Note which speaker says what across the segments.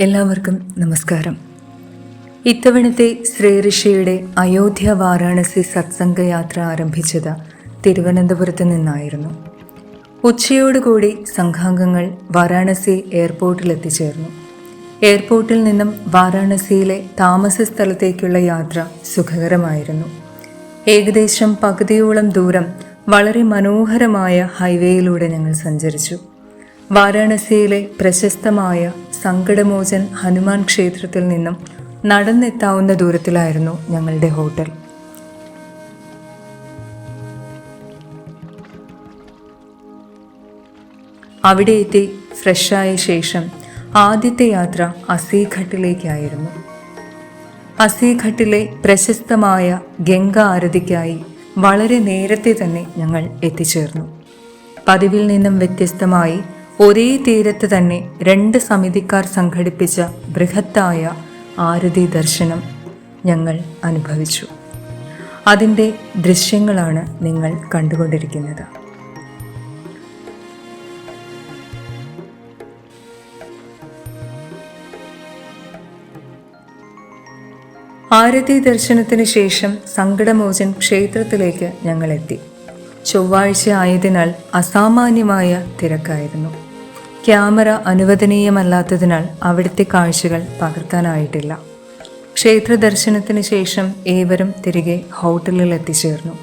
Speaker 1: എല്ലാവർക്കും നമസ്കാരം. ഇത്തവണത്തെ ശ്രീഋഷിയുടെ അയോധ്യ വാരാണസി സത്സംഗയാത്ര ആരംഭിച്ചത് തിരുവനന്തപുരത്ത് നിന്നായിരുന്നു. ഉച്ചയോടുകൂടി സംഘാംഗങ്ങൾ വാരാണസി എയർപോർട്ടിൽ എത്തിച്ചേർന്നു. എയർപോർട്ടിൽ നിന്നും വാരാണസിയിലെ താമസ സ്ഥലത്തേക്കുള്ള യാത്ര സുഖകരമായിരുന്നു. ഏകദേശം പകുതിയോളം ദൂരം വളരെ മനോഹരമായ ഹൈവേയിലൂടെ ഞങ്ങൾ സഞ്ചരിച്ചു. വാരാണസിയിലെ പ്രശസ്തമായ സങ്കടമോചൻ ഹനുമാൻ ക്ഷേത്രത്തിൽ നിന്നും നടന്നെത്താവുന്ന ദൂരത്തിലായിരുന്നു ഞങ്ങളുടെ ഹോട്ടൽ. അവിടെ എത്തി ഫ്രഷായ ശേഷം ആദ്യത്തെ യാത്ര അസീഘട്ടിലേക്കായിരുന്നു. അസീഘട്ടിലെ പ്രശസ്തമായ ഗംഗ ആരതിക്കായി വളരെ നേരത്തെ തന്നെ ഞങ്ങൾ എത്തിച്ചേർന്നു. പതിവിൽ നിന്നും വ്യത്യസ്തമായി ഒരേ തീരത്ത് തന്നെ 2 സമിതിക്കാർ സംഘടിപ്പിച്ച ബൃഹത്തായ ആരതി ദർശനം ഞങ്ങൾ അനുഭവിച്ചു. അതിൻ്റെ ദൃശ്യങ്ങളാണ് നിങ്ങൾ കണ്ടുകൊണ്ടിരിക്കുന്നത്. ആരതി ദർശനത്തിന് ശേഷം സങ്കടമോചൻ ക്ഷേത്രത്തിലേക്ക് ഞങ്ങൾ എത്തി. ചൊവ്വാഴ്ച ആയതിനാൽ അസാമാന്യമായ തിരക്കായിരുന്നു. ക്യാമറ അനുവദനീയമല്ലാത്തതിനാൽ അവിടുത്തെ കാഴ്ചകൾ പകർത്താനായിട്ടില്ല. ക്ഷേത്ര ദർശനത്തിന് ശേഷം ഏവരും തിരികെ ഹോട്ടലിൽ എത്തിച്ചേർന്നു.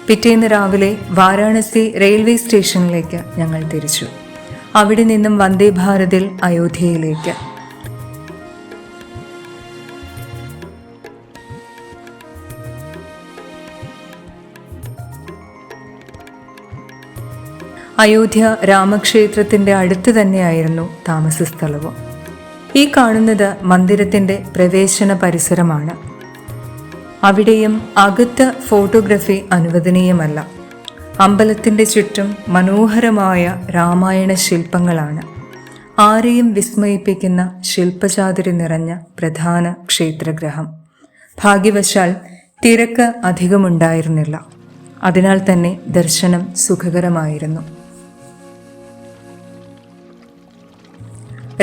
Speaker 1: പിറ്റേന്ന് രാവിലെ വാരാണസി റെയിൽവേ സ്റ്റേഷനിലേക്ക് ഞങ്ങൾ തിരിച്ചു. അവിടെ നിന്നും വന്ദേ ഭാരതിൽ അയോധ്യയിലേക്ക്. അയോധ്യ രാമക്ഷേത്രത്തിൻ്റെ അടുത്ത് തന്നെയായിരുന്നു താമസ സ്ഥലവും. ഈ കാണുന്നത് മന്ദിരത്തിൻ്റെ പ്രവേശന പരിസരമാണ്. അവിടെയും അകത്ത് ഫോട്ടോഗ്രാഫി അനുവദനീയമല്ല. അമ്പലത്തിൻ്റെ ചുറ്റും മനോഹരമായ രാമായണ ശില്പങ്ങളാണ്. ആരെയും വിസ്മയിപ്പിക്കുന്ന ശില്പചാതുരി നിറഞ്ഞ പ്രധാന ക്ഷേത്രഗ്രഹം. ഭാഗ്യവശാൽ തിരക്ക് അധികമുണ്ടായിരുന്നില്ല. അതിനാൽ തന്നെ ദർശനം സുഖകരമായിരുന്നു.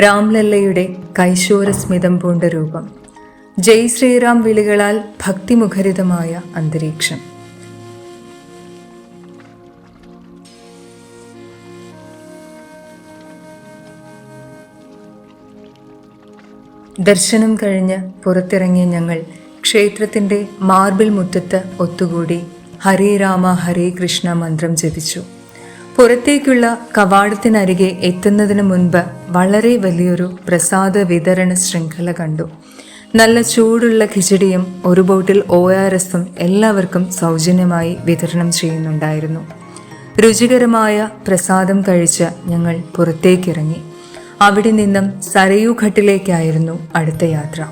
Speaker 1: രാംലല്ലയുടെ കൈശോരസ്മിതം പൂണ്ട രൂപം, ജയ് ശ്രീറാം വിളികളാൽ ഭക്തിമുഖരിതമായ അന്തരീക്ഷം. ദർശനം കഴിഞ്ഞ് പുറത്തിറങ്ങിയ ഞങ്ങൾ ക്ഷേത്രത്തിൻ്റെ മാർബിൾ മുറ്റത്ത് ഒത്തുകൂടി ഹരേ രാമ ഹരേ കൃഷ്ണ മന്ത്രം ജപിച്ചു. പുറത്തേക്കുള്ള കവാടത്തിനരികെ എത്തുന്നതിന് മുൻപ് വളരെ വലിയൊരു പ്രസാദ വിതരണ ശൃംഖല കണ്ടു. നല്ല ചൂടുള്ള ഖിചടിയും 1 ബോട്ടിൽ ORSഉം എല്ലാവർക്കും സൗജന്യമായി വിതരണം ചെയ്യുന്നുണ്ടായിരുന്നു. രുചികരമായ പ്രസാദം കഴിച്ച് ഞങ്ങൾ പുറത്തേക്കിറങ്ങി. അവിടെ നിന്നും സരയൂ ഘട്ടിലേക്കായിരുന്നു അടുത്ത യാത്ര.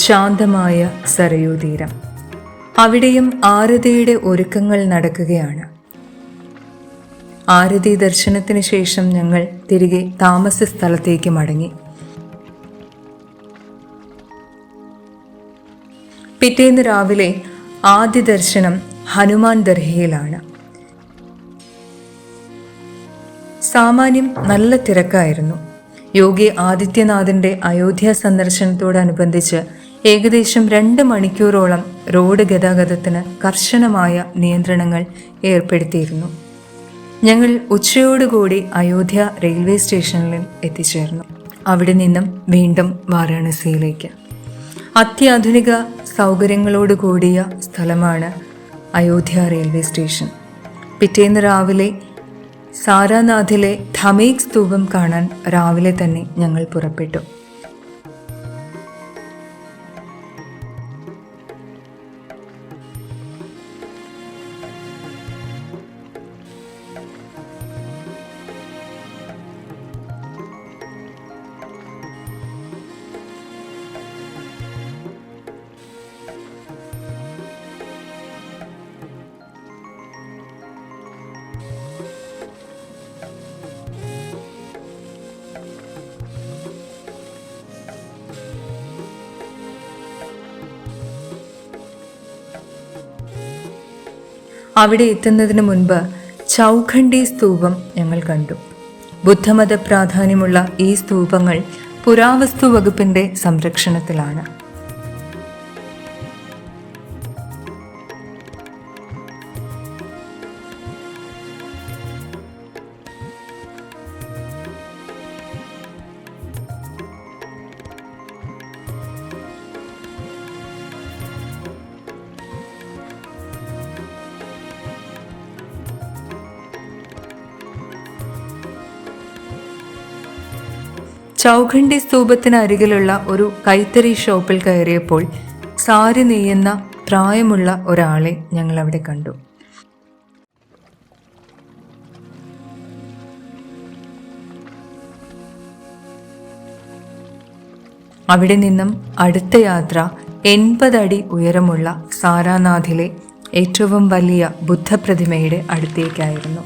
Speaker 1: ശാന്തമായ സരയൂ തീരം. അവിടെയും ആരതിയുടെ ഒരുക്കങ്ങൾ നടക്കുകയാണ്. ആരതി ദർശനത്തിന് ശേഷം ഞങ്ങൾ തിരികെ താമസ സ്ഥലത്തേക്ക് മടങ്ങി. പിറ്റേന്ന് രാവിലെ ആദ്യ ദർശനം ഹനുമാൻ ദർഹയിലാണ്. സാമാന്യം നല്ല തിരക്കായിരുന്നു. യോഗി ആദിത്യനാഥിൻ്റെ അയോധ്യ സന്ദർശനത്തോടനുബന്ധിച്ച് ഏകദേശം 2 മണിക്കൂറോളം റോഡ് ഗതാഗതത്തിന് കർശനമായ നിയന്ത്രണങ്ങൾ ഏർപ്പെടുത്തിയിരുന്നു. ഞങ്ങൾ ഉച്ചയോടുകൂടി അയോധ്യ റെയിൽവേ സ്റ്റേഷനിൽ എത്തിച്ചേർന്നു. അവിടെ നിന്നും വീണ്ടും വാരാണസിയിലേക്ക്. അത്യാധുനിക സൗകര്യങ്ങളോട് കൂടിയ സ്ഥലമാണ് അയോധ്യ റെയിൽവേ സ്റ്റേഷൻ. പിറ്റേന്ന് രാവിലെ സാരാനാഥിലെ ധമേക് സ്തൂപം കാണാൻ രാവിലെ തന്നെ ഞങ്ങൾ പുറപ്പെട്ടു. അവിടെ എത്തുന്നതിന് മുൻപ് ചൗഖണ്ഡി സ്തൂപം ഞങ്ങൾ കണ്ടു. ബുദ്ധമത പ്രാധാന്യമുള്ള ഈ സ്തൂപങ്ങൾ പുരാവസ്തു വകുപ്പിന്റെ സംരക്ഷണത്തിലാണ്. ചൗഖണ്ഡി സ്തൂപത്തിന് അരികിലുള്ള ഒരു കൈത്തറി ഷോപ്പിൽ കയറിയപ്പോൾ സാരി നെയ്യുന്ന പ്രായമുള്ള ഒരാളെ ഞങ്ങൾ അവിടെ കണ്ടു. അവിടെ നിന്നും അടുത്ത യാത്ര 80 അടി ഉയരമുള്ള സാരാനാഥിലെ ഏറ്റവും വലിയ ബുദ്ധപ്രതിമയുടെ അടുത്തേക്കായിരുന്നു.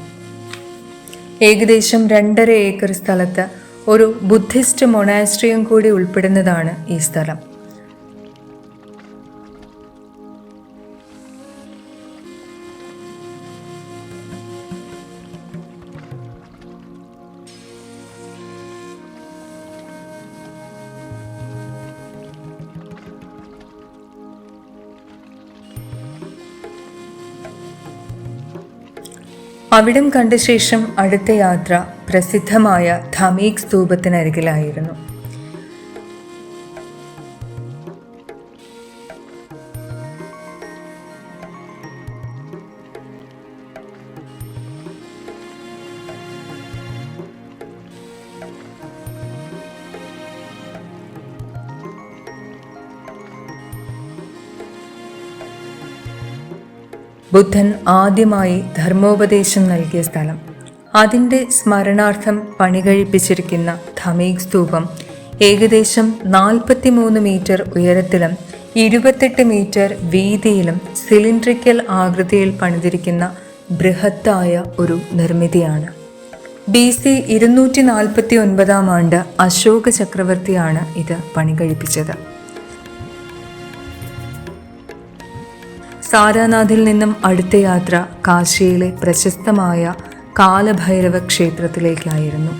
Speaker 1: ഏകദേശം 2.5 ഏക്കർ സ്ഥലത്ത് ഒരു ബുദ്ധിസ്റ്റ് മൊണാസ്ട്രിയും കൂടി ഉൾപ്പെടുന്നതാണ് ഈ സ്ഥലം. അവിടം കണ്ട ശേഷം അടുത്ത യാത്ര പ്രസിദ്ധമായ ധമേക് സ്തൂപത്തിനരികിലായിരുന്നു. ബുദ്ധൻ ആദ്യമായി ധർമ്മോപദേശം നൽകിയ സ്ഥലം. അതിൻ്റെ സ്മരണാർത്ഥം പണികഴിപ്പിച്ചിരിക്കുന്ന ധമേക് സ്തൂപം ഏകദേശം 43 മീറ്റർ ഉയരത്തിലും 28 മീറ്റർ വീതിയിലും സിലിണ്ട്രിക്കൽ ആകൃതിയിൽ പണിതിരിക്കുന്ന ബൃഹത്തായ ഒരു നിർമ്മിതിയാണ്. BC 249 ആണ്ട് അശോക ചക്രവർത്തിയാണ് ഇത് പണികഴിപ്പിച്ചത്. സാരാനാഥിൽ നിന്നും അടുത്ത യാത്ര കാശിയിലെ പ്രശസ്തമായ കാലഭൈരവ ക്ഷേത്രത്തിലേക്കായിരുന്നു.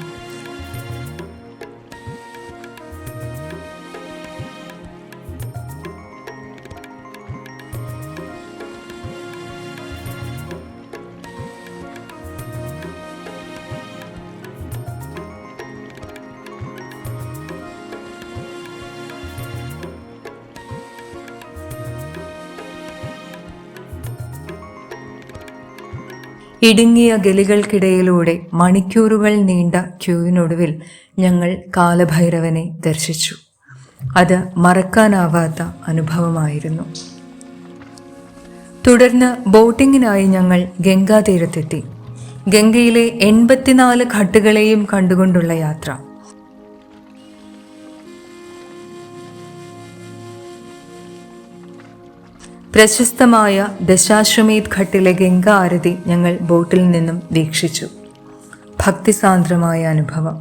Speaker 1: ഇടുങ്ങിയ ഗലികൾക്കിടയിലൂടെ മണിക്കൂറുകൾ നീണ്ട ക്യൂവിനൊടുവിൽ ഞങ്ങൾ കാലഭൈരവനെ ദർശിച്ചു. അത് മറക്കാനാവാത്ത അനുഭവമായിരുന്നു. തുടർന്ന് ബോട്ടിങ്ങിനായി ഞങ്ങൾ ഗംഗാതീരത്തെത്തി. ഗംഗയിലെ 84 ഘട്ടുകളെയും കണ്ടുകൊണ്ടുള്ള യാത്ര. പ്രശസ്തമായ ദശാശ്വമേധ് ഘട്ടിലെ ഗംഗാ ആരതി ഞങ്ങൾ ബോട്ടിൽ നിന്നും വീക്ഷിച്ചു. ഭക്തിസാന്ദ്രമായ അനുഭവം.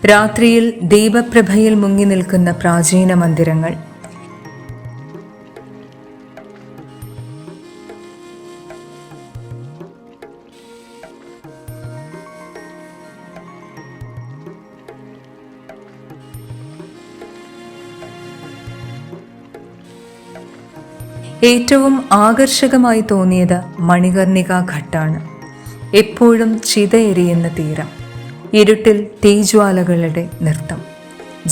Speaker 1: രാത്രിയിൽ ദീപപ്രഭയിൽ മുങ്ങി നിൽക്കുന്ന പ്രാചീന മന്ദിരങ്ങൾ. ഏറ്റവും ആകർഷകമായി തോന്നിയത് മണികർണിക ഘട്ടാണ്. എപ്പോഴും ചിതയെരിയുന്ന തീരം, ഇരുട്ടിൽ തീജ്വാലകളുടെ നൃത്തം,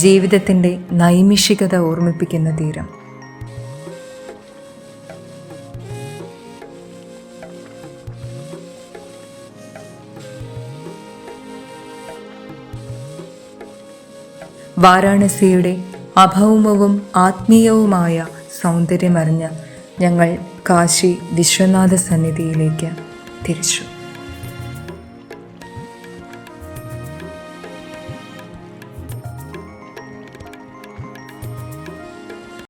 Speaker 1: ജീവിതത്തിൻ്റെ നൈമിഷികത ഓർമ്മിപ്പിക്കുന്ന തീരം. വാരാണസിയുടെ അഭൗമവും ആത്മീയവുമായ സൗന്ദര്യമറിഞ്ഞ് ഞങ്ങൾ കാശി വിശ്വനാഥ സന്നിധിയിലേക്ക് തിരിച്ചു.